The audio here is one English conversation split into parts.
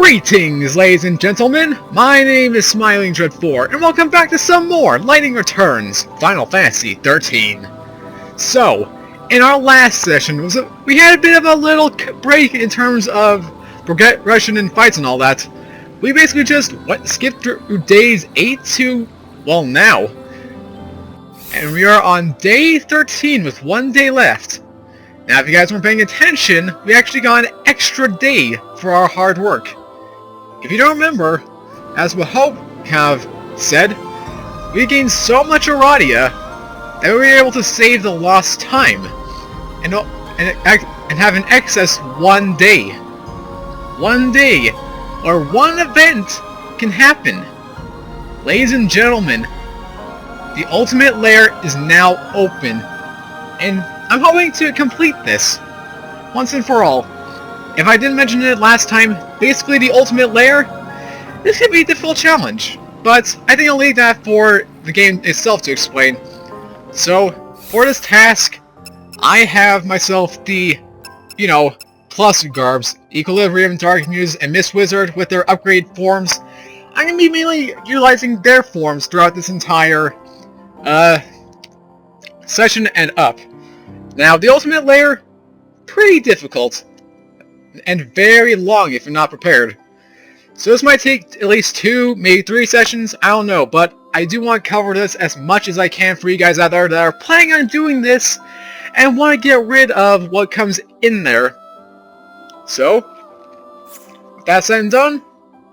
Greetings, ladies and gentlemen! My name is Smiling Dread 4, and welcome back to some more Lightning Returns Final Fantasy XIII. So, in our last session, we had a bit of a little break in terms of progression and fights and all that. We basically just skipped through days 8 to, well, now. And we are on day 13 with 1 day left. Now, if you guys weren't paying attention, we actually got an extra day for our hard work. If you don't remember, as Hope have said, we gained so much Aradia that we were able to save the lost time and have an excess 1 day. 1 day, or one event can happen. Ladies and gentlemen, the ultimate lair is now open, and I'm hoping to complete this once and for all. If I didn't mention it last time, basically the ultimate lair, this could be a difficult challenge, but I think I'll leave that for the game itself to explain. So, for this task, I have myself the, plus garbs, Equilibrium, Dark Muse, and Mist Wizard with their upgrade forms. I'm going to be mainly utilizing their forms throughout this entire, session and up. Now, the ultimate lair, pretty difficult, and very long if you're not prepared. So this might take at least 2, maybe 3 sessions, I don't know, but I do want to cover this as much as I can for you guys out there that are planning on doing this and want to get rid of what comes in there. So, with that said and done,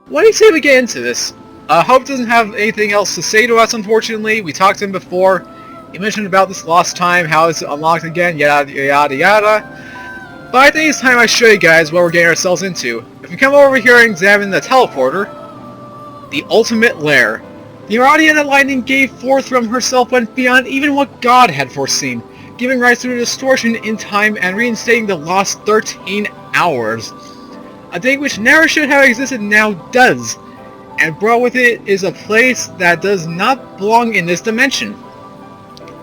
what do you say we get into this? Hope doesn't have anything else to say to us, unfortunately. We talked to him before. He mentioned about this lost time, how it's unlocked again, yada yada yada. But I think it's time I show you guys what we're getting ourselves into. If we come over here and examine the teleporter, the ultimate lair. The Aradia that Lightning gave forth from herself went beyond even what God had foreseen, giving rise to a distortion in time and reinstating the lost 13 hours. A day which never should have existed now does, and brought with it is a place that does not belong in this dimension.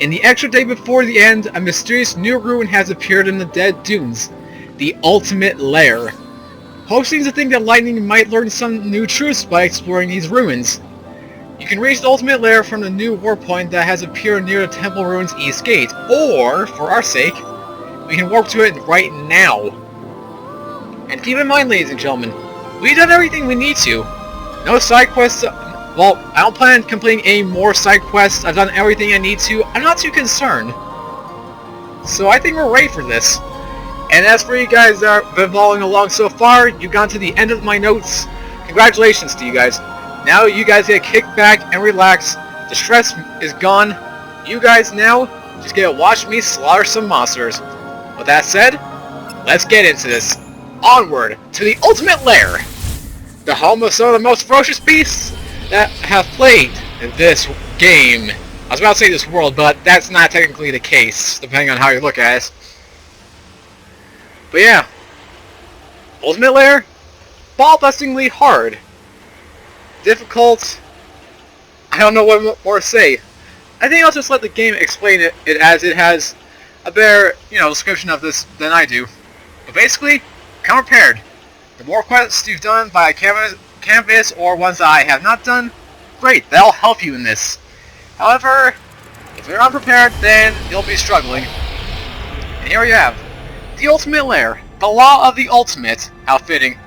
In the extra day before the end, a mysterious new ruin has appeared in the Dead Dunes, the ultimate lair. Hope seems to think that Lightning might learn some new truths by exploring these ruins. You can reach the ultimate lair from the new warp point that has appeared near the temple ruins east gate, or, for our sake, we can warp to it right now. And keep in mind, ladies and gentlemen, we've done everything we need to. No side quests. Well, I don't plan on completing any more side quests. I've done everything I need to. I'm not too concerned. So I think we're ready for this. And as for you guys that have been following along so far, you've gone to the end of my notes. Congratulations to you guys. Now you guys get to kick back and relax. The stress is gone. You guys now just get to watch me slaughter some monsters. With that said, let's get into this. Onward to the ultimate lair. The home of some of the most ferocious beasts that have played in this game. I was about to say this world, but that's not technically the case, depending on how you look at it. But yeah, ultimate lair, ball-bustingly hard. Difficult, I don't know what more to say. I think I'll just let the game explain it as it has a better, description of this than I do. But basically, come prepared. The more quests you've done by canvas or ones that I have not done, great, that'll help you in this. However, if you're unprepared, then you'll be struggling. And here you have the ultimate lair, the law of the ultimate. How fitting.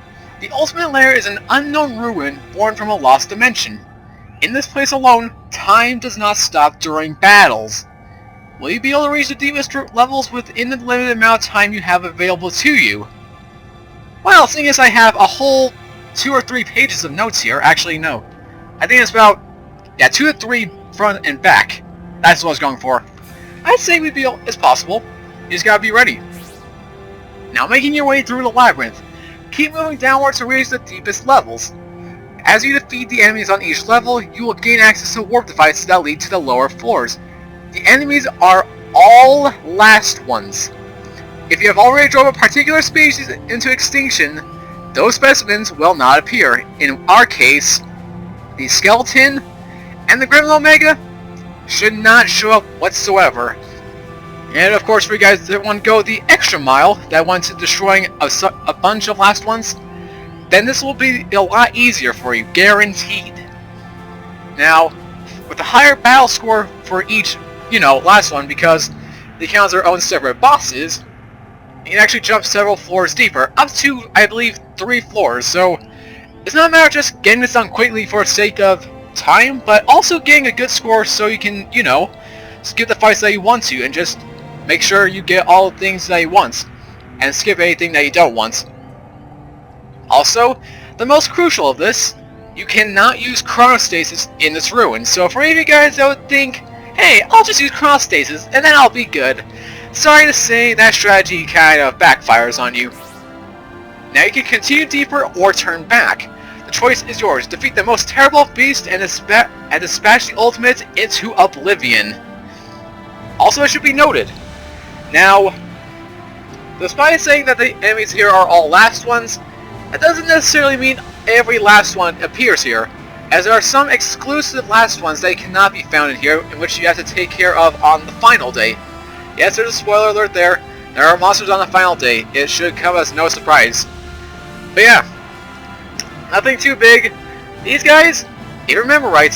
The ultimate lair is an unknown ruin born from a lost dimension. In this place alone, time does not stop during battles. Will you be able to reach the deepest levels within the limited amount of time you have available to you? Well, seeing as I have a whole 2 or 3 pages of notes here, actually no. I think it's about, 2 to 3 front and back. That's what I was going for. I'd say it's possible. You just gotta be ready. Now making your way through the labyrinth, keep moving downwards to reach the deepest levels. As you defeat the enemies on each level, you will gain access to warp devices that lead to the lower floors. The enemies are all last ones. If you have already drove a particular species into extinction, those specimens will not appear. In our case, the skeleton and the Gremlin Omega should not show up whatsoever. And of course, for you guys that want to go the extra mile, that went to destroying a bunch of last ones, then this will be a lot easier for you, guaranteed. Now, with a higher battle score for each, last one, because they count as their own separate bosses, you can actually jump several floors deeper, up to, I believe, 3 floors, so it's not a matter of just getting this done quickly for the sake of time, but also getting a good score so you can, skip the fights that you want to, and just make sure you get all the things that you want, and skip anything that you don't want. Also, the most crucial of this, you cannot use chronostasis in this ruin, so for any of you guys that would think, hey, I'll just use chronostasis and then I'll be good, sorry to say that strategy kind of backfires on you. Now you can continue deeper or turn back. The choice is yours. Defeat the most terrible beast and dispatch the ultimate into oblivion. Also, it should be noted, now, despite saying that the enemies here are all last ones, that doesn't necessarily mean every last one appears here, as there are some exclusive last ones that cannot be found in here, in which you have to take care of on the final day. Yes, there's a spoiler alert there. There are monsters on the final day. It should come as no surprise. But yeah, nothing too big. These guys, if you remember right,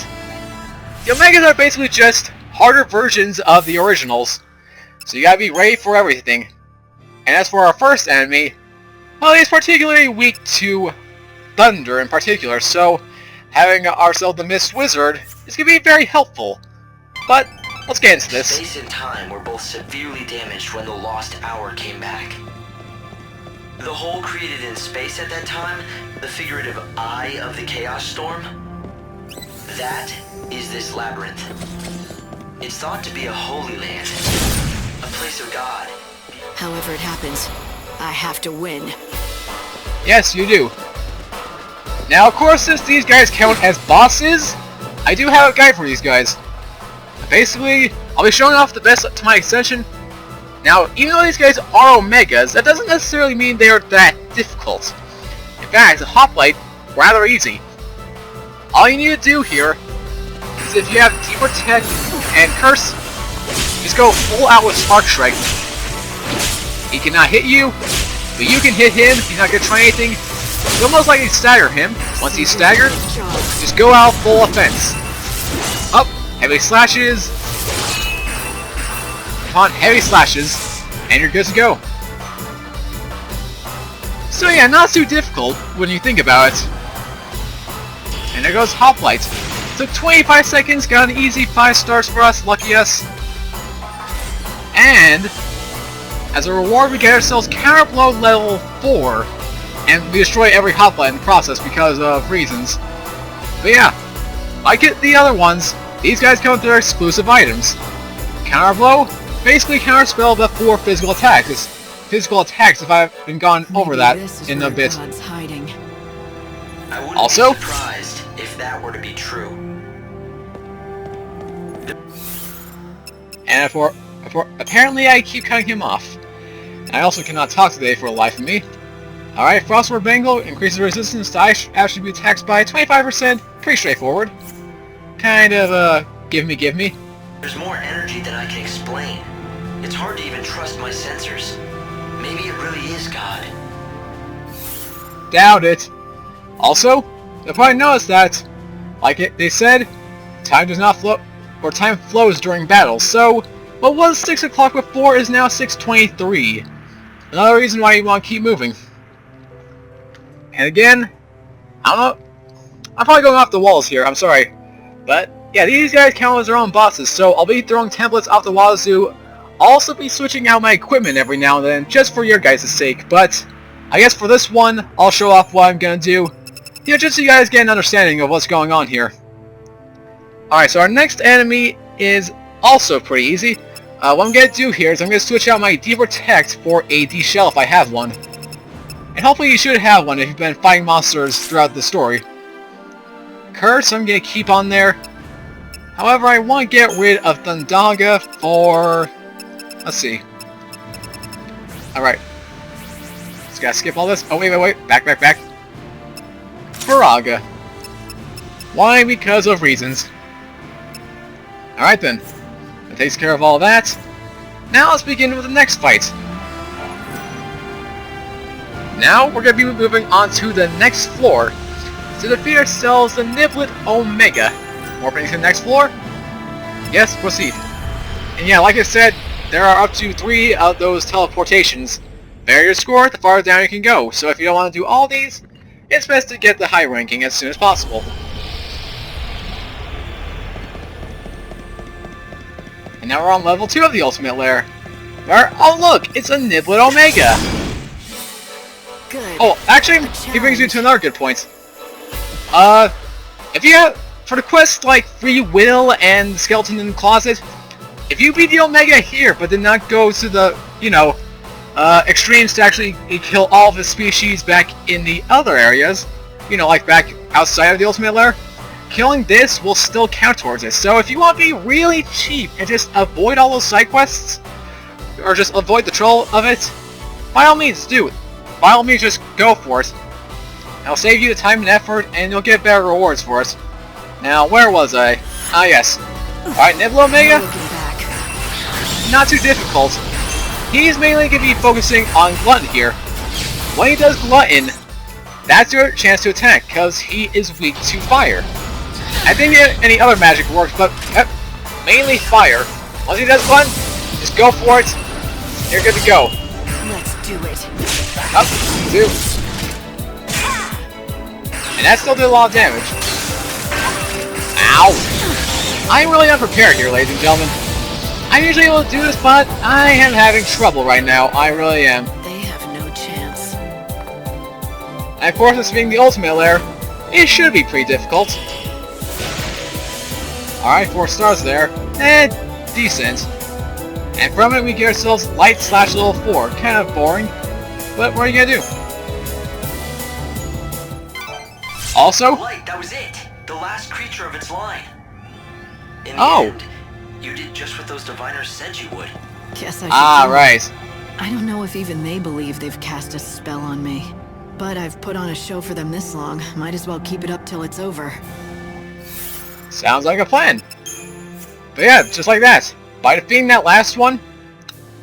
the Omegas are basically just harder versions of the originals, so you gotta be ready for everything. And as for our first enemy, well, he's particularly weak to thunder in particular, so having ourselves the Mist Wizard is going to be very helpful. But let's get into this. Space and time were both severely damaged when the Lost Hour came back. The hole created in space at that time, the figurative eye of the Chaos Storm, that is this labyrinth. It's thought to be a holy land, a place of God. However it happens, I have to win. Yes, you do. Now, of course, since these guys count as bosses, I do have a guide for these guys. Basically, I'll be showing off the best to my extension. Now, even though these guys are Omegas, that doesn't necessarily mean they are that difficult. In fact, the Hoplite, rather easy. All you need to do here is if you have Deeper Tech and Curse, just go full out with Spark Strike. He cannot hit you, but you can hit him. He's not going to try anything. You'll most likely stagger him. Once he's staggered, just go out full offense. Up, heavy slashes. Upon heavy slashes, and you're good to go. So yeah, not too difficult when you think about it. And there goes Hoplite. Took 25 seconds, got an easy 5 stars for us, lucky us. And as a reward, we get ourselves Counterblow level 4, and we destroy every Hoplite in the process because of reasons. But yeah, like the other ones, these guys come with their exclusive items. Counterblow, basically counterspell the 4 physical attacks. It's physical attacks if I've been gone over that in a bit. I wouldn't Also, be surprised if that were to be true. And for apparently I keep cutting him off. And I also cannot talk today for the life of me. Alright, Frostward Bangle increases resistance to attribute attacks by 25%. Pretty straightforward. Kind of, give me. There's more energy than I can explain. It's hard to even trust my sensors. Maybe it really is God. Doubt it. Also, you'll probably notice that, like they said, time does not flow, or time flows during battles, so what was 6 o'clock before is now 6:23. Another reason why you want to keep moving. And again, I don't know, I'm probably going off the walls here, I'm sorry. But, yeah, these guys count as their own bosses, so I'll be throwing templates off the wazoo. I'll also be switching out my equipment every now and then, just for your guys' sake, but I guess for this one, I'll show off what I'm gonna do, just so you guys get an understanding of what's going on here. Alright, so our next enemy is also pretty easy. What I'm gonna do here is I'm gonna switch out my D-Protect for a D-Shell if I have one. And hopefully you should have one if you've been fighting monsters throughout the story. Curse, I'm gonna keep on there. However, I want to get rid of Thundaga for... let's see. Alright. Just gotta skip all this. Oh, wait. Back. Faraga. Why? Because of reasons. Alright then. That takes care of all that. Now let's begin with the next fight. Now we're going to be moving on to the next floor to defeat ourselves the Niblet Omega. Warping to the next floor? Yes, proceed. And yeah, like I said, there are up to 3 of those teleportations. The higher your score, the farther down you can go. So if you don't want to do all these, it's best to get the high ranking as soon as possible. And now we're on level 2 of the Ultimate Lair. Where, oh look, it's a Niblet Omega! Good. Oh, actually, he brings me to another good point. If you have, for the quests like Free Will and Skeleton in the Closet, if you beat the Omega here, but did not go to the, you know, extremes to actually kill all of the species back in the other areas, you know, like back outside of the Ultimate Lair, killing this will still count towards it. So if you want to be really cheap and just avoid all those side quests, or just avoid the troll of it, by all means do it. By all means just go for it. It'll save you the time and effort, and you'll get better rewards for it. Now, where was I? Ah, yes. Alright, Niblet Omega? Not too difficult. He's mainly going to be focusing on Glutton here. When he does Glutton, that's your chance to attack, because he is weak to fire. I think any other magic works, but mainly fire. Once he does Glutton, just go for it. You're good to go. Let's do it. Up, 2. And that still did a lot of damage. Ow! I'm really unprepared here, ladies and gentlemen. I'm usually able to do this, but I am having trouble right now. I really am. They have no chance. And of course, this being the Ultimate Lair, it should be pretty difficult. Alright, 4 stars there. Decent. And from it we get ourselves Light / level 4. Kind of boring, but what are you gonna do? Also... Light, that was it! The last creature of its line. In the end, you did just what those diviners said you would. Guess I should right. I don't know if even they believe they've cast a spell on me. But I've put on a show for them this long. Might as well keep it up till it's over. Sounds like a plan. But yeah, just like that. By defeating that last one,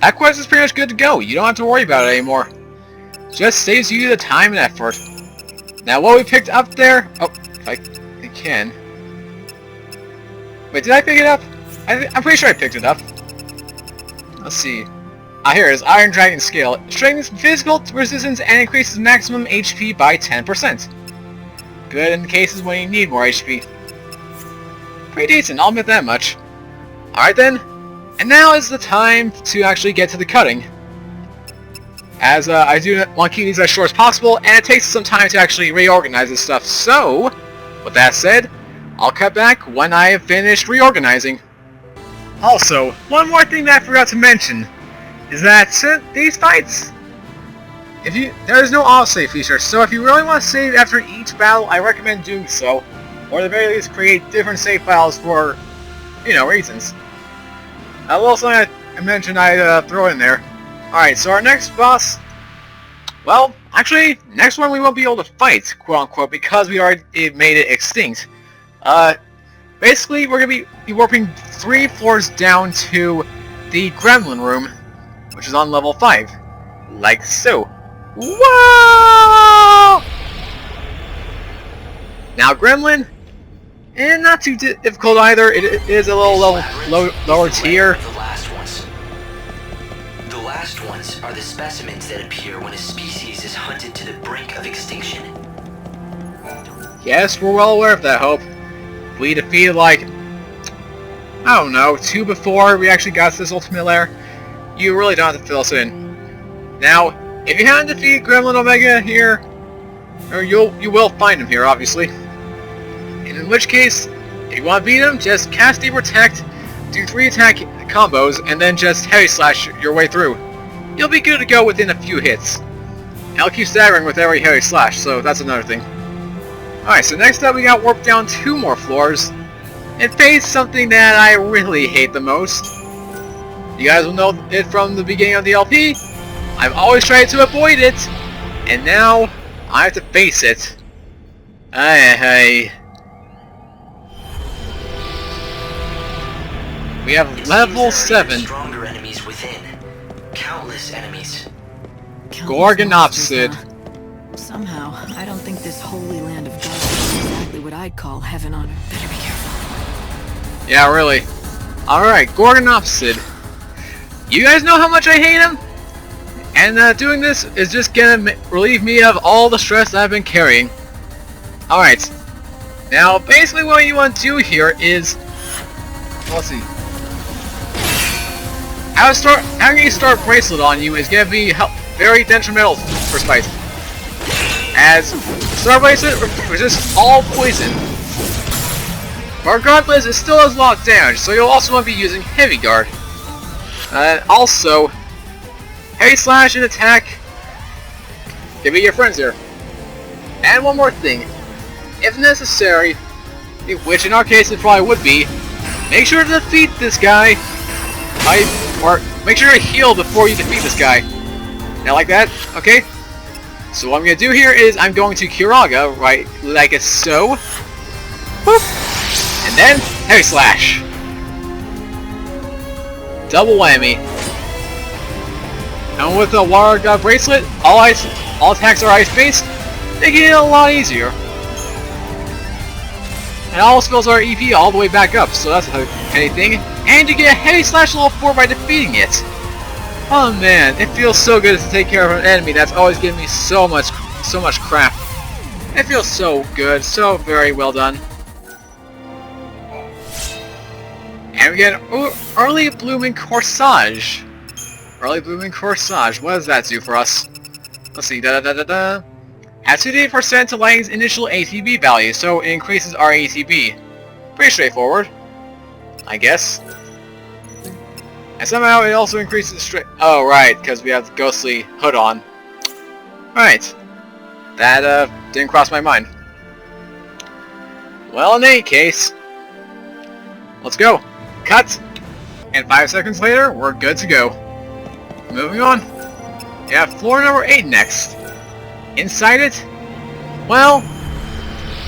that quest is pretty much good to go. You don't have to worry about it anymore. Just saves you the time and effort. Now what we picked up there... Oh, if I can... Wait, did I pick it up? I'm pretty sure I picked it up. Let's see. Ah, here it is. Iron Dragon Scale. Strengthens physical resistance and increases maximum HP by 10%. Good in the cases when you need more HP. Pretty decent, I'll admit that much. Alright then. And now is the time to actually get to the cutting. As I do want to keep these as short as possible, and it takes some time to actually reorganize this stuff. So, with that said, I'll cut back when I have finished reorganizing. Also, one more thing that I forgot to mention is that these fights, there is no autosave feature, so if you really want to save after each battle, I recommend doing so, or at the very least create different save files for, you know, reasons. A little something I mentioned I'd throw in there. Alright, so our next boss, well, actually, next one we won't be able to fight, quote-unquote, because we already made it extinct. Basically, we're going to be warping 3 floors down to the Gremlin Room, which is on level 5. Like so. Whoa! Now, Gremlin, not too difficult either. It is a little lower tier. The last ones are the specimens that appear when a species is hunted to the brink of extinction. Yes, we're well aware of that, Hope. We defeated, like, I don't know, 2 before we actually got to this Ultimate Lair. You really don't have to fill us in. Now, if you haven't defeated Gremlin Omega here, or you will find him here, obviously. And in which case, if you want to beat him, just cast Deep Protect, do 3 attack combos, and then just Heavy Slash your way through. You'll be good to go within a few hits. And I'll keep staggering with every Heavy Slash, so that's another thing. Alright, so next up we got warped down 2 more floors, and face something that I really hate the most. You guys will know it from the beginning of the LP. I've always tried to avoid it, and now I have to face it. We have level 7. Stronger enemies within. Countless enemies. Gorgonopsid. Somehow, I don't think this holy land of God is exactly what I'd call heaven on earth. Better be careful. Yeah, really. Alright, Gorgonopsid. You guys know how much I hate him? And doing this is just gonna relieve me of all the stress I've been carrying. Alright. Now, basically what you want to do here is... Let's see. Having a Star Bracelet on you is gonna be very detrimental for Spice. As Star Bracelet resists all poison. Regardless, it still has a lot of damage, so you'll also want to be using Heavy Guard. Also, Heavy Slash and Attack can be your friends here. And one more thing, if necessary, which in our case it probably would be, make sure to defeat this guy, or make sure to heal before you defeat this guy. Now like that, okay? So what I'm going to do here is I'm going to Kiraga, right, like so. Boop! And then, Heavy Slash. Double whammy. And with the Water God Bracelet, all attacks are ice-based, making it a lot easier. And all spells are EP all the way back up, so that's anything. And you get a Heavy Slash level 4 by defeating it. Oh man, it feels so good to take care of an enemy that's always giving me so much crap. It feels so good, so very well done. And we get Early Blooming Corsage. Early Blooming Corsage, what does that do for us? Let's see, Adds 58% to Lightning's initial ATB value, so it increases our ATB. Pretty straightforward, I guess. And somehow it also increases strength. Oh, right, because we have the Ghostly Hood on. Right. That, didn't cross my mind. Well, in any case, let's go. Cut! And 5 seconds later, we're good to go. Moving on. We have floor number 8 next. Inside it, well,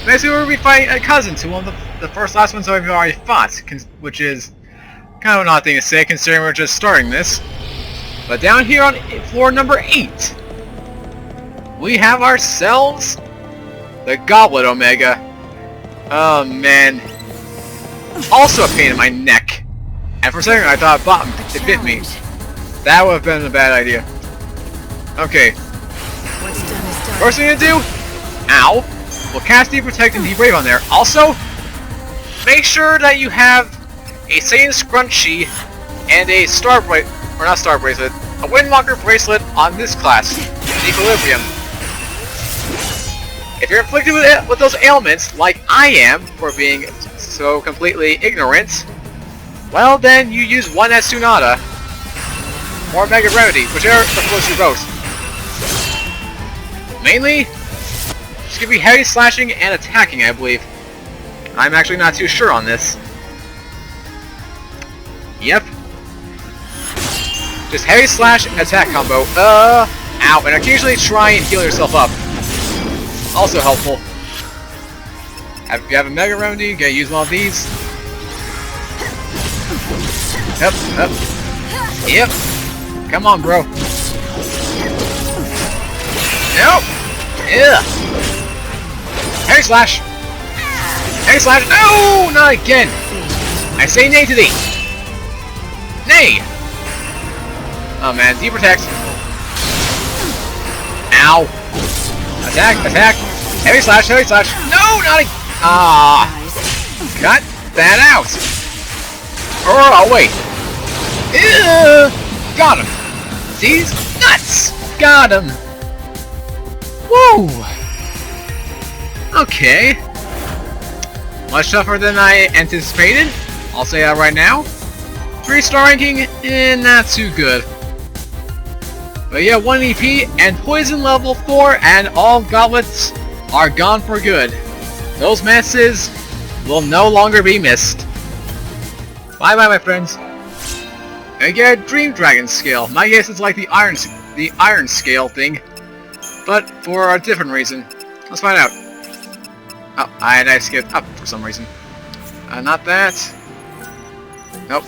basically we're going to be fighting a cousin to one of the last ones that we've already fought, which is kind of an odd thing to say considering we're just starting this. But down here on floor number 8, we have ourselves the Goblet Omega. Oh man. Also a pain in my neck. And for a second I thought it bit me. That would have been a bad idea. Okay. First thing to do, ow, we'll cast Deep Protect and Deep Brave on there. Also, make sure that you have a Saiyan Scrunchie and a a Windwalker Bracelet on this class, Equilibrium. If you're afflicted with those ailments, like I am, for being so completely ignorant, well then you use one as Tsunade, or Mega Remedy, whichever approach you both. Mainly, it's gonna be heavy slashing and attacking, I believe. I'm actually not too sure on this. Yep. Just heavy slash and attack combo. Ow, and occasionally try and heal yourself up. Also helpful. If you have a Mega Remedy, you gotta use one of these. Yep. Come on, bro. Nope. Yeah. Heavy slash. Heavy slash. No, not again. I say nay to thee. Nay. Oh man, Deep Protect. Ow. Attack, attack. Heavy slash, heavy slash. No, not again. Ah. Cut that out. Oh, wait. Ew. Got him. These nuts. Got him. Woo! Okay. Much tougher than I anticipated. I'll say that right now. 3-star ranking, not too good. But yeah, 1 EP and poison level 4, and all goblets are gone for good. Those messes will no longer be missed. Bye bye, my friends. I get a Dream Dragon scale. My guess is like the Iron Scale thing, but for a different reason. Let's find out. Oh, I skipped up for some reason. Not that. Nope.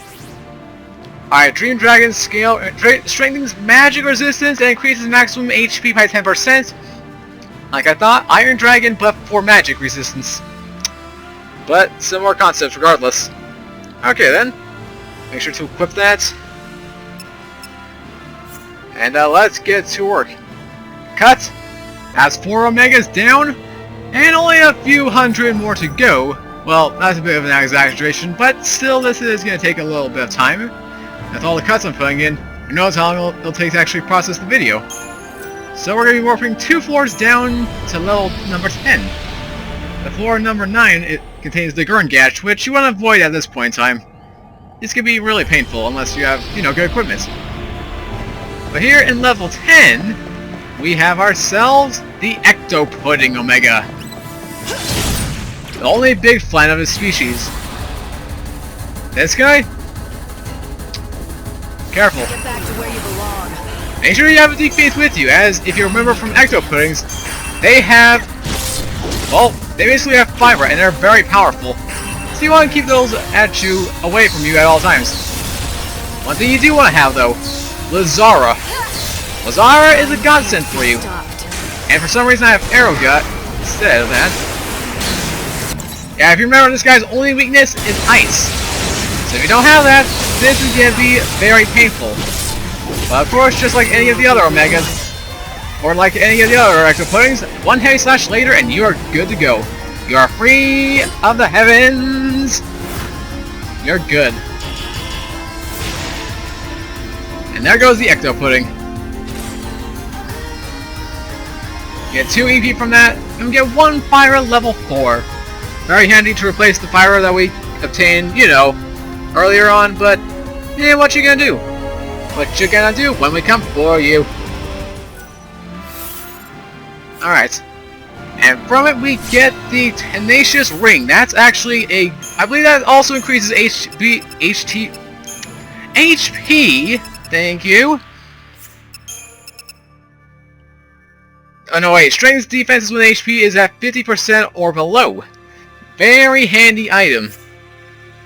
Alright, Dream Dragon scale strengthens magic resistance and increases maximum HP by 10%. Like I thought, Iron Dragon, but for magic resistance. But similar concepts regardless. Okay then, make sure to equip that. And let's get to work. Cut! That's 4 Omegas down, and only a few hundred more to go. Well, that's a bit of an exaggeration, but still this is going to take a little bit of time. With all the cuts I'm putting in, who knows how long it'll take to actually process the video. So we're going to be warping 2 floors down to level number 10. The floor number 9, it contains the Gurngatch, which you want to avoid at this point in time. This can be really painful unless you have, good equipment. But here in level 10, we have ourselves the Ecto Pudding Omega. The only big flan of his species. This guy? Careful. Get back to where you belong. Make sure you have a deep with you, as if you remember from Ecto Puddings, they have... well, they basically have fiber, and they're very powerful. So you want to keep those at you, away from you at all times. One thing you do want to have, though, Lazara. Lazara is a godsend for you. And for some reason I have Arrow Gut instead of that. Yeah, if you remember, this guy's only weakness is ice. So if you don't have that, this is going to be very painful. But of course, just like any of the other Omegas, or like any of the other Ecto Puddings, one heavy slash later and you are good to go. You are free of the heavens. You're good. And there goes the Ecto Pudding. Get 2 EP from that, and we get 1 fire level 4. Very handy to replace the fire that we obtained, earlier on, but yeah, what you gonna do? What you gonna do when we come for you? Alright. And from it we get the Tenacious Ring. That's actually I believe that also increases HP, thank you. Oh no wait, Strength defenses with HP is at 50% or below. Very handy item.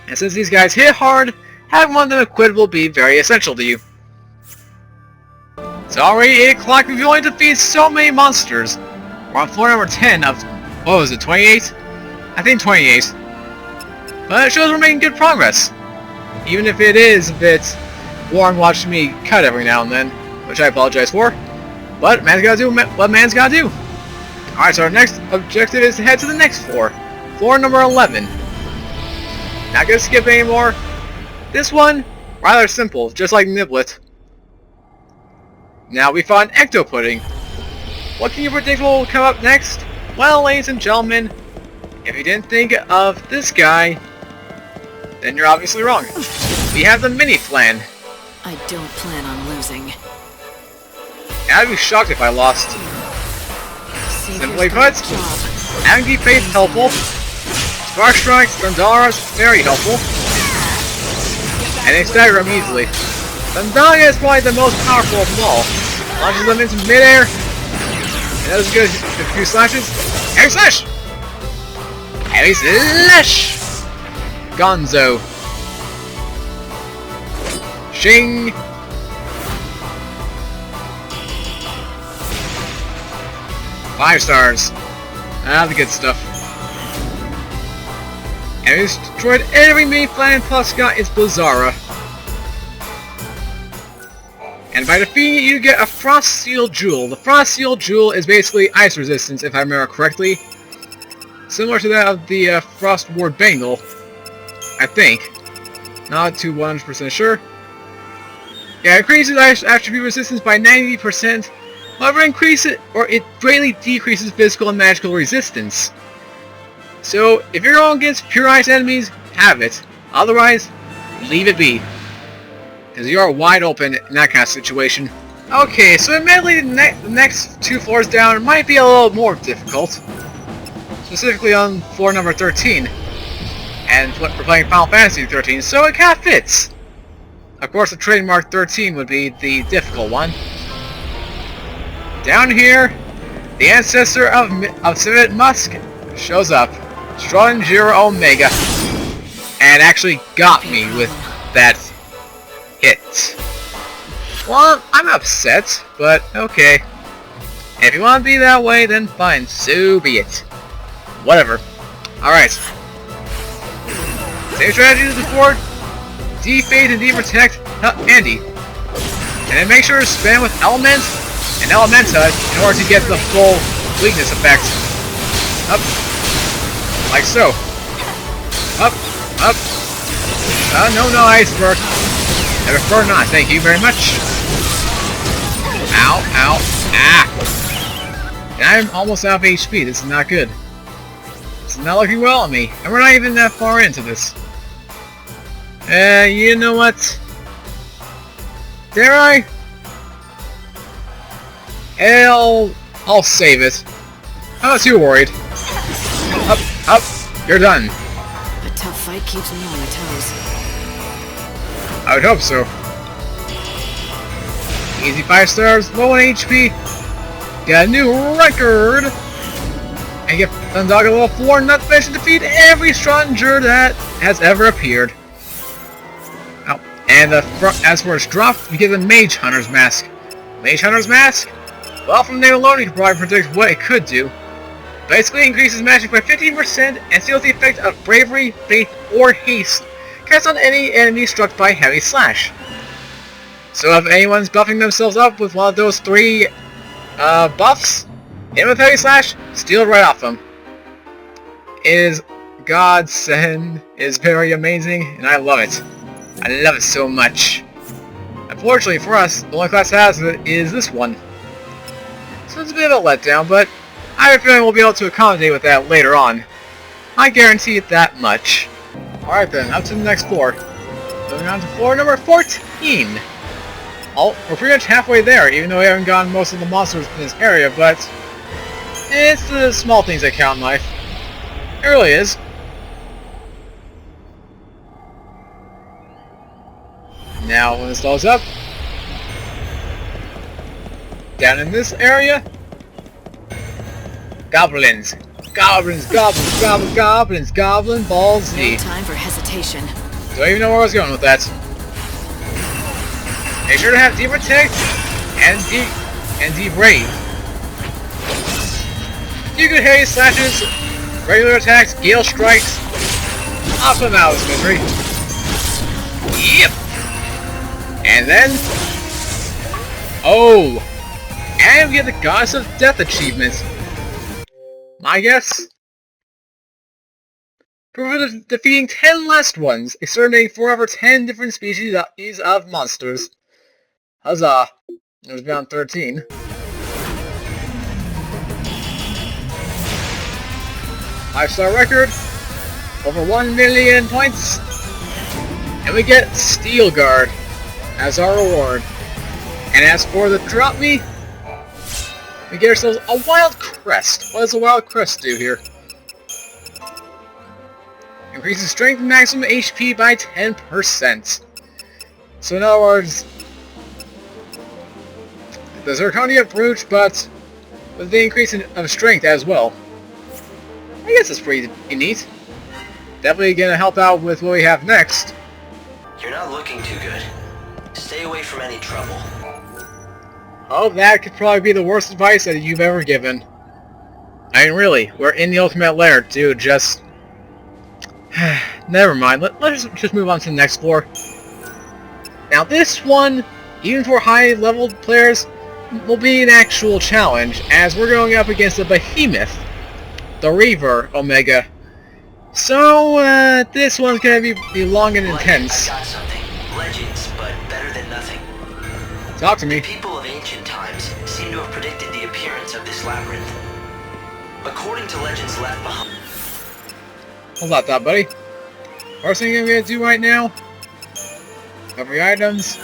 And since these guys hit hard, having one of them equipped will be very essential to you. It's already 8 o'clock, we've only defeated so many monsters. We're on floor number 10 of, what was it, 28? I think 28. But it shows we're making good progress. Even if it is a bit boring watching me cut every now and then, which I apologize for. But man's gotta do what man's gotta do. Alright, so our next objective is to head to the next floor. Floor number 11. Not gonna skip anymore. This one, rather simple, just like Niblet. Now we found Ecto Pudding. What can you predict will come up next? Well, ladies and gentlemen, if you didn't think of this guy, then you're obviously wrong. We have the Mini Flan. I don't plan on losing. I'd be shocked if I lost. Simply put, having deep faith helpful. Spark Strikes, Thundaras, very helpful. And they stagger them easily. Thundaga is probably the most powerful of them all. Launches them into midair. And that was good. A few slashes. Heavy Slash! Heavy Slash! Gonzo. Shing! Five stars. Ah, the good stuff. And he's destroyed every main planet plus got its Blizzara. And by defeating it, you get a Frost Seal Jewel. The Frost Seal Jewel is basically ice resistance, if I remember correctly. Similar to that of the Frost Ward Bangle, I think. Not too 100% sure. Yeah, it increases ice attribute resistance by 90%. However, it greatly decreases physical and magical resistance. So, if you're going against pure ice enemies, have it. Otherwise, leave it be. Because you are wide open in that kind of situation. Okay, so admittedly the next 2 floors down might be a little more difficult. Specifically on floor number 13. And we're playing Final Fantasy XIII, so it kind of fits. Of course, the trademark 13 would be the difficult one. Down here, the ancestor of Civet Musk shows up. Stronjiro Omega. And actually got me with that hit. Well, I'm upset, but okay. And if you want to be that way, then fine, so be it. Whatever. Alright. Same strategy as before. Defade and deprotect Andy. And then make sure to spam with Element and Elementa in order to get the full weakness effect. Up. Like so. Up. Up. No, Iceberg. I prefer not, thank you very much. Ow, ow, ah! And I'm almost out of HP, this is not good. This is not looking well on me, and we're not even that far into this. You know what? Dare I? I'll save it. I'm not too worried. Up, you're done. A tough fight keeps me on my toes. I would hope so. Easy 5 stars, low on HP. Got a new record. And get Thundog at level 4, not to mention defeat every stranger that has ever appeared. Oh, and as for its drop, you get the Mage Hunter's Mask. Mage Hunter's Mask? Well, from the name alone, you can probably predict what it could do. Basically, increases magic by 15% and steals the effect of Bravery, Faith, or Haste cast on any enemy struck by Heavy Slash. So if anyone's buffing themselves up with one of those 3 buffs, hit with Heavy Slash, steal it right off them. It is godsend, it is very amazing, and I love it. I love it so much. Unfortunately for us, the only class that has it is this one. So it's a bit of a letdown, but I have a feeling we'll be able to accommodate with that later on. I guarantee it that much. Alright then, up to the next floor. Moving on to floor number 14. Oh, we're pretty much halfway there, even though we haven't gotten most of the monsters in this area, but it's the small things that count in life. It really is. Now, when this loads up, down in this area, goblins. Goblins, goblins, goblins, goblins, goblin ball Z. No time for hesitation. Don't even know where I was going with that. Make sure to have Deprotect and Debrave. Do good Heavy Slashes, regular attacks, Gale Strikes. Off them out of this misery. Yep. And then... oh! And we get the Goddess of Death achievement. My guess? For defeating 10 last ones, exterminating forever 10 different species of monsters. Huzzah! It was beyond 13. Five-star record, over 1 million points, and we get Steel Guard as our reward. And as for the drop me, we get ourselves a Wild Crest. What does a Wild Crest do here? Increases strength and maximum HP by 10%. So in other words, the Zirconia Brute, but with the increase of strength as well. I guess it's pretty neat. Definitely gonna help out with what we have next. You're not looking too good. Stay away from any trouble. Oh, that could probably be the worst advice that you've ever given. I mean, really, we're in the ultimate lair, dude, just... never mind, let's just move on to the next floor. Now this one, even for high-leveled players, will be an actual challenge, as we're going up against a behemoth, the Reaver Omega. So, this one's gonna be long and intense. I got something. Legends, but better than nothing. Talk to me. The people of ancient times seem to have predicted the appearance of this labyrinth. According to legends left behind... Hold on, that, buddy. First thing I'm gonna do right now, every items,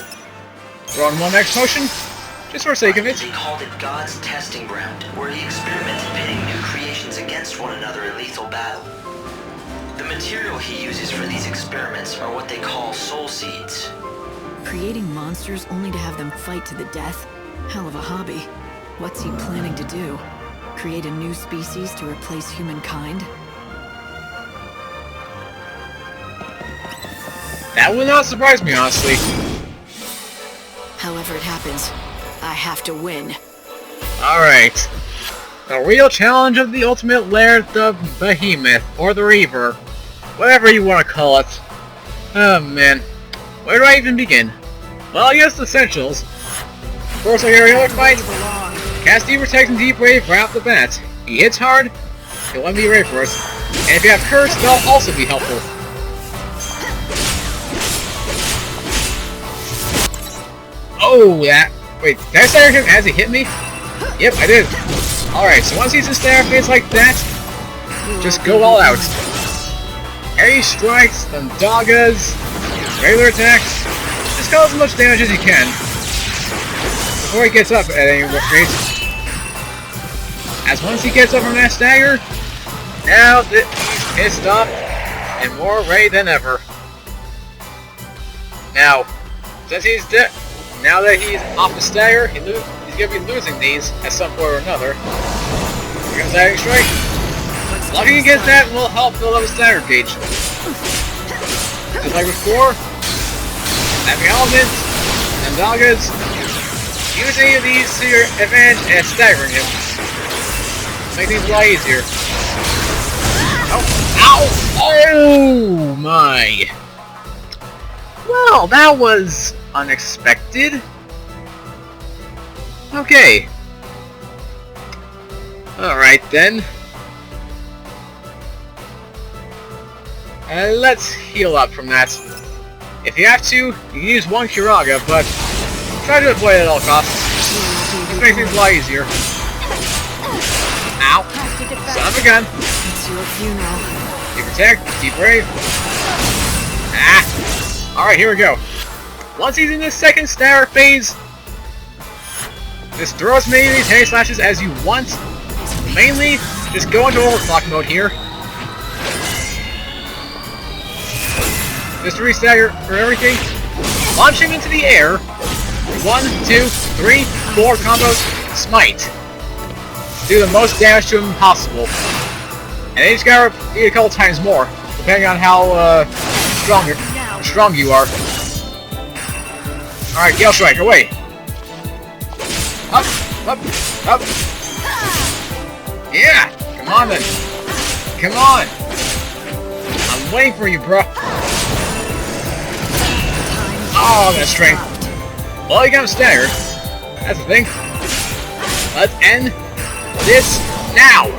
throw on one X potion, just for the sake of it. He called it God's testing ground, where he experimented pitting new creations against one another in lethal battle. The material he uses for these experiments are what they call soul seeds. Creating monsters only to have them fight to the death? Hell of a hobby. What's he planning to do? Create a new species to replace humankind? That would not surprise me, honestly. However it happens, I have to win. Alright. The real challenge of the ultimate lair, the Behemoth, or the Reaver. Whatever you want to call it. Oh man. Where do I even begin? Well, I guess the essentials. First, like every other fight, cast Deep Protect and Deep Wave right off the bat. He hits hard, he'll let me be ready for us. And if you have Curse, that'll also be helpful. Oh, that... Wait, did I stagger him as he hit me? Yep, I did. Alright, so once he's in stagger phase like that, just go all out. Air strikes, then doggas, regular attacks. Just cause as much damage as you can before he gets up at any rate. As once he gets up from that stagger, now that he's pissed off and more ready than ever. Now, since he's dead, now that he's off the stagger, he's gonna be losing these at some point or another. Here comes that strike. Blocking against that will help build up a stagger gauge. Just like before, having elements and doggas, use any of these to your advantage and staggering him. Make things a lot easier. Oh, ow! Oh my! Well, that was unexpected. Okay. Alright then. Let's heal up from that. If you have to, you can use one Kiraga, but try to avoid it at all costs. This makes things a lot easier. Ow! Son of a gun! Deep Protect, Deep Brave. Ah! Alright, here we go. Once he's in this second stagger phase, just throw as many of these heavy slashes as you want. Mainly, just go into overclock mode here. Just re-stagger for everything. Launch him into the air. 1, 2, 3, 4 combos. Smite. Do the most damage to him possible. And then you just gotta repeat a couple times more, depending on how strong you are. Alright, Gale Strike, away. Up, up, up. Yeah! Come on then. Come on. I'm waiting for you, bro. Oh, that strength. Well, you got him staggered. That's the thing. Let's end this now.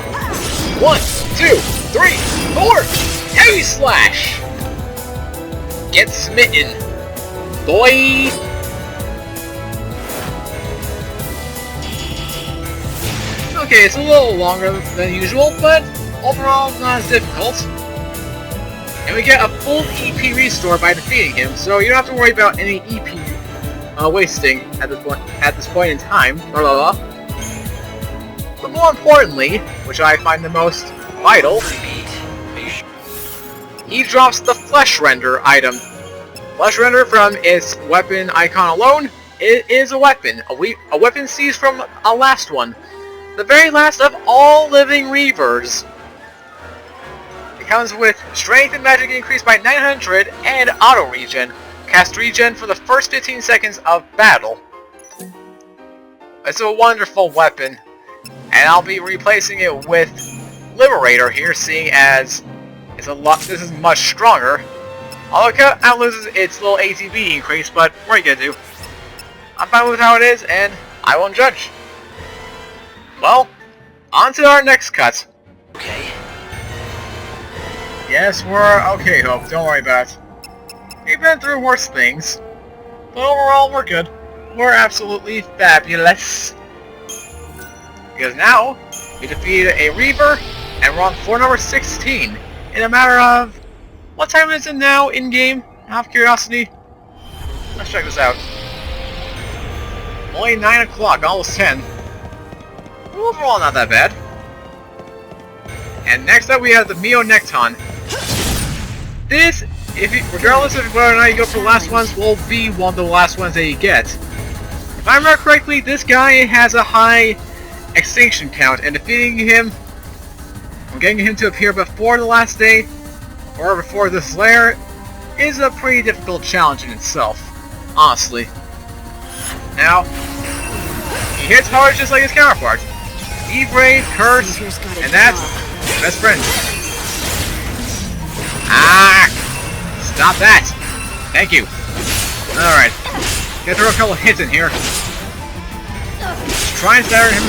1, 2, 3, 4. Heavy slash. Get smitten, boy. Okay, it's a little longer than usual, but overall not as difficult. And we get a full EP restore by defeating him, so you don't have to worry about any EP wasting at this point in time. Blah, blah, blah. But more importantly, which I find the most vital, he drops the Flesh Render item. Flesh Render, from its weapon icon alone, it is a weapon. A weapon seized from a last one. The very last of all living Reavers. It comes with strength and magic increased by 900 and auto regen. Cast regen for the first 15 seconds of battle. It's a wonderful weapon, and I'll be replacing it with Liberator here, seeing as it's this is much stronger. Although it loses its little ATB increase, but what are you gonna do? I'm fine with how it is, and I won't judge. Well, on to our next cut. Okay. Yes, we're okay, Hope. Don't worry about it. We've been through worse things, but overall we're good. We're absolutely fabulous. Because now, we defeated a Reaver, and we're on floor number 16 in a matter of... What time is it now in-game? Out of curiosity? Let's check this out. Only 9 o'clock, almost 10. Overall, not that bad. And next up, we have the Mio Necton. This, regardless of whether or not you go for the last ones, will be one of the last ones that you get. If I remember correctly, this guy has a high extinction count, and defeating him, getting him to appear before the last day, or before this lair, is a pretty difficult challenge in itself, honestly. Now, he hits hard just like his counterpart. Be brave, curse, and that's best friend. Ah! Stop that! Thank you. Alright. Gotta throw a couple hits in here. Just try and stagger him.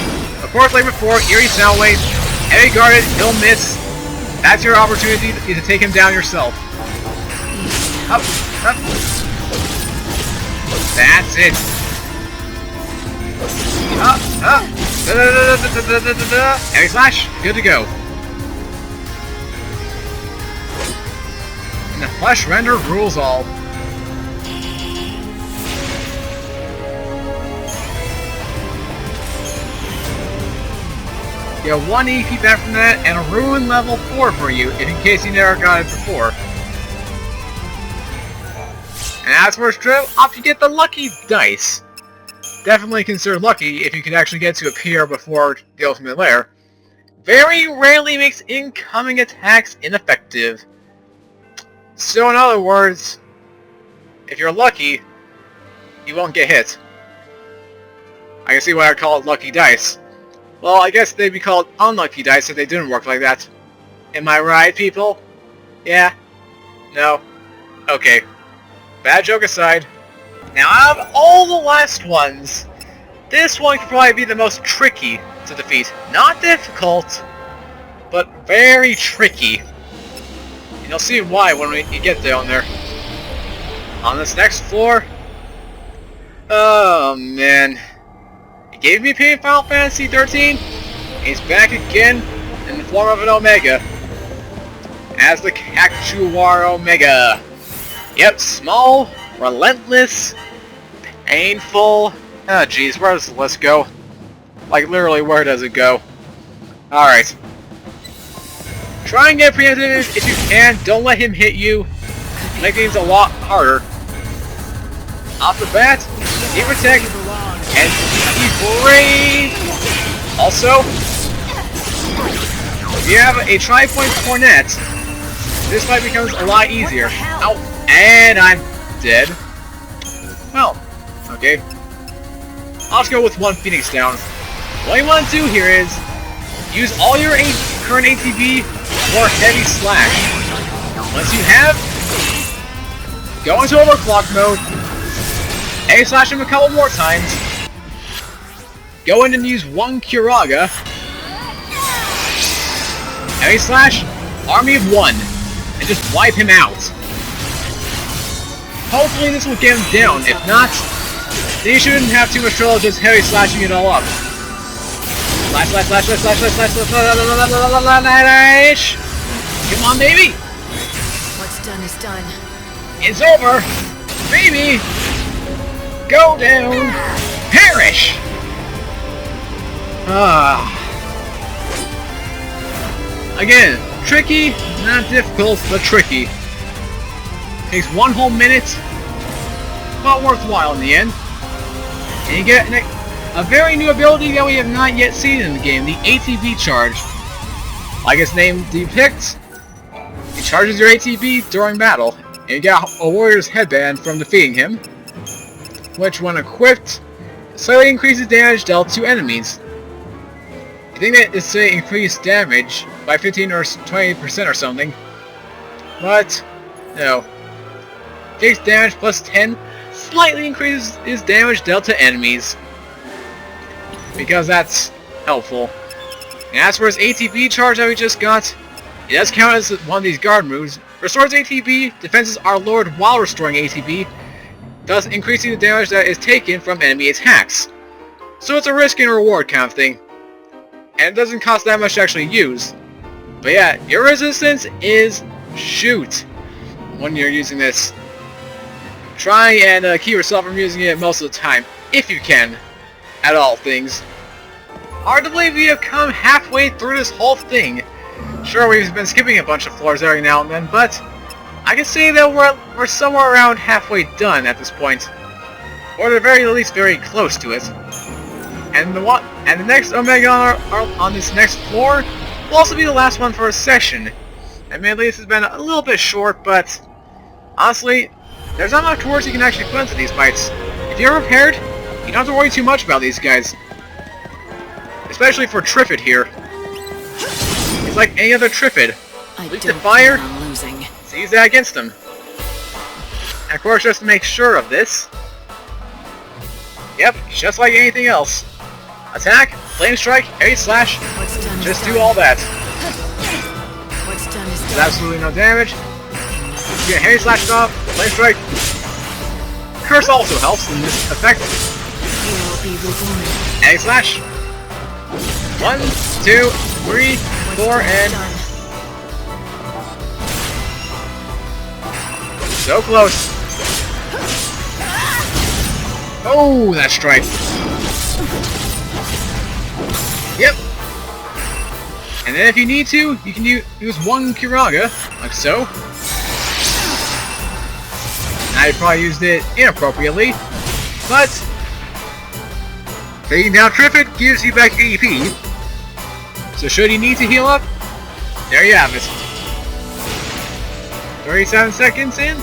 Of course, like before, eerie sound wave. Heavy guarded, he'll miss. That's your opportunity to take him down yourself. Up, up. That's it. Up, up. Heavy slash, good to go. And the flesh render rules all. You have 1 EP back from that, and a Ruin level 4 for you, in case you never got it before. And as for Strip, off you get the Lucky Dice. Definitely consider lucky if you can actually get to appear before the Ultimate Lair. Very rarely makes incoming attacks ineffective. So in other words, if you're lucky, you won't get hit. I can see why I call it Lucky Dice. Well, I guess they'd be called Unlucky Dice if they didn't work like that. Am I right, people? Yeah? No? Okay. Bad joke aside. Now, out of all the last ones, this one could probably be the most tricky to defeat. Not difficult, but very tricky. And you'll see why when we get down there. On this next floor... Oh, man. He gave me pain in Final Fantasy XIII. He's back again in the form of an Omega. As the Cactuar Omega. Yep, small, relentless, painful. Oh jeez, where does the list go? Like literally, where does it go? Alright. Try and get preemptive if you can. Don't let him hit you. Make things a lot harder. Off the bat, he protect and be brave. Also, if you have a tri-point cornet, this fight becomes a lot easier. Ow. And I'm dead. Well, okay. I'll just go with 1 Phoenix down. What you want to do here is use all your current ATB for Heavy Slash. Once you have, go into Overclock mode, Heavy Slash him a couple more times, go in and use 1 Curaga, Heavy Slash, Army of 1, and just wipe him out. Hopefully this will get him down. If not, then you shouldn't have too much trouble just heavy slashing it all up. Slash, slash, slash, slash, slash, slash, slash, slash. Come on, baby. What's done is done. It's over. Baby. Go down. Perish. Again, tricky, not difficult, but tricky. Takes 1 whole minute, but worthwhile in the end. And you get a very new ability that we have not yet seen in the game, the ATB charge. Like its name depicts, it charges your ATB during battle, and you get a warrior's headband from defeating him, which when equipped, slightly increases damage dealt to enemies. You think that it's to increase damage by 15 or 20% or something, but no. Takes damage plus 10, slightly increases his damage dealt to enemies. Because that's helpful. And as for his ATB charge that we just got, it does count as one of these guard moves. Restores ATB, defenses are lowered while restoring ATB, thus increasing the damage that is taken from enemy attacks. So it's a risk and reward kind of thing. And it doesn't cost that much to actually use. But yeah, your resistance is shoot when you're using this. Try and keep yourself from using it most of the time, if you can, at all things. Hard to believe we have come halfway through this whole thing. Sure, we've been skipping a bunch of floors every now and then, but I can say that we're somewhere around halfway done at this point, or at the very least, very close to it. And the next Omega on this next floor will also be the last one for a session. Admittedly, this has been a little bit short, but honestly, there's not much words you can actually put into these fights. If you're prepared, you don't have to worry too much about these guys. especially for Triffid here. He's like any other Triffid. Leap to fire, so use that against him. And of course, just to make sure of this. Yep, just like anything else. Attack, flame strike, heavy slash, just do all that. There's absolutely no damage. You get heavy slash off, flame strike. Curse also helps in this effect. Heavy slash. 1, 2, 3, 4, and... so close. Oh, that strike. Yep. And then if you need to, you can use one Kiraga, like so. I probably used it inappropriately, but taking down Triffid gives you back AP. So should you need to heal up, there you have it. 37 seconds in.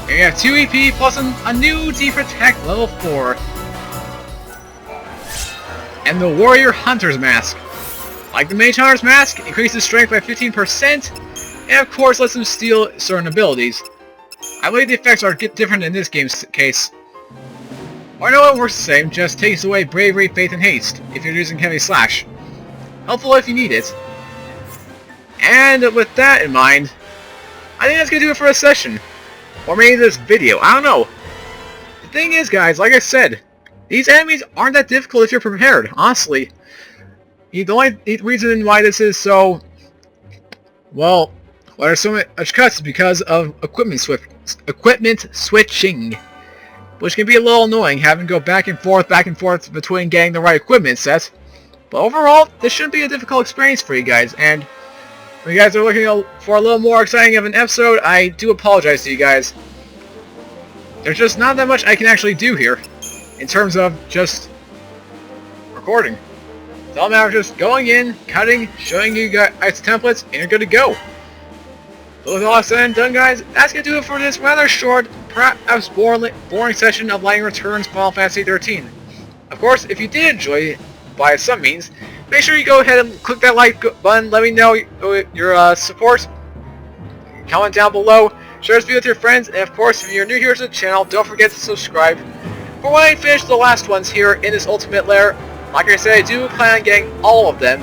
And you have 2 EP plus a new Deep Attack level 4. And the Warrior Hunter's Mask. Like the Mage Hunter's Mask, increases strength by 15%, and of course lets him steal certain abilities. I believe the effects are different in this game's case. Or no, it works the same, just takes away Bravery, Faith, and Haste, if you're using Heavy Slash. Helpful if you need it. And with that in mind, I think that's going to do it for this session. Or maybe this video, I don't know. The thing is, guys, like I said, these enemies aren't that difficult if you're prepared, honestly. The only reason why this is so... well, why there's so much cuts is because of equipment switching. Which can be a little annoying, having to go back and forth between getting the right equipment set. But overall, this shouldn't be a difficult experience for you guys, and if you guys are looking for a little more exciting of an episode, I do apologize to you guys. There's just not that much I can actually do here, in terms of just recording. It's all a matter of just going in, cutting, showing you guys templates, and you're good to go. So with all that said and done, guys, that's going to do it for this rather short, perhaps boring session of Lightning Returns Final Fantasy XIII. Of course, if you did enjoy it by some means, make sure you go ahead and click that like button, let me know your support, comment down below, share this video with your friends, and of course, if you're new here to the channel, don't forget to subscribe. For when I finish the last ones here in this Ultimate Lair, like I said, I do plan on getting all of them,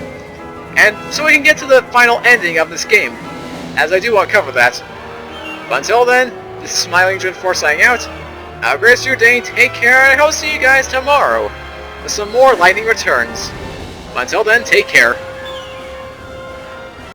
and so we can get to the final ending of this game, as I do want to cover that. But until then, this is Smiling Dread 4 signing out. Have a great rest of your day, take care, and I hope to see you guys tomorrow with some more Lightning Returns. But until then, take care.